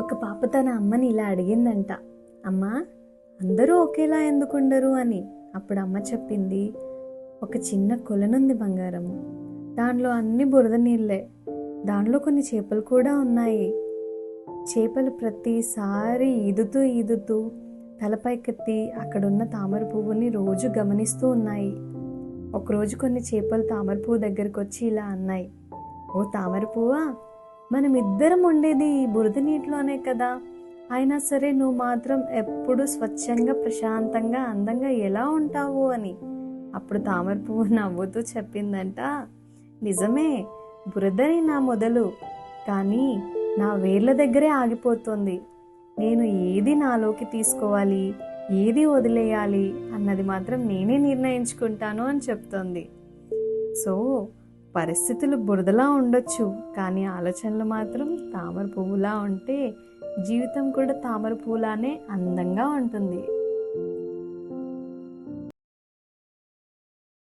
ఒక పాప తన అమ్మని ఇలా అడిగిందంట, అమ్మా, అందరూ ఒకేలా ఎందుకుండరు అని. అప్పుడు అమ్మ చెప్పింది, ఒక చిన్న కొలనుంది బంగారం, దానిలో అన్ని బురద నీళ్ళే, దానిలో కొన్ని చేపలు కూడా ఉన్నాయి. చేపలు ప్రతిసారి ఈదుతూ ఈదుతూ తలపైకెత్తి అక్కడున్న తామర పువ్వుని రోజు గమనిస్తూ ఉన్నాయి. ఒకరోజు కొన్ని చేపలు తామర పువ్వు దగ్గరికి వచ్చి ఇలా అన్నాయి, ఓ తామర పువ్వా, మనమిద్దరం ఉండేది ఈ బురద నీటిలోనే కదా, అయినా సరే నువ్వు మాత్రం ఎప్పుడు స్వచ్ఛంగా ప్రశాంతంగా అందంగా ఎలా ఉంటావు అని. అప్పుడు తామర పువ్వు నవ్వుతూ చెప్పిందంట, నిజమే, బురదని నా మొదలు, కానీ నా వేర్ల దగ్గరే ఆగిపోతుంది. నేను ఏది నాలోకి తీసుకోవాలి, ఏది వదిలేయాలి అన్నది మాత్రం నేనే నిర్ణయించుకుంటాను అని చెప్తోంది. సో పరిస్థితులు బురదలా ఉండొచ్చు, కానీ ఆలోచనలు మాత్రం తామర పువ్వులా ఉంటే జీవితం కూడా తామర పువ్వులానే అందంగా ఉంటుంది.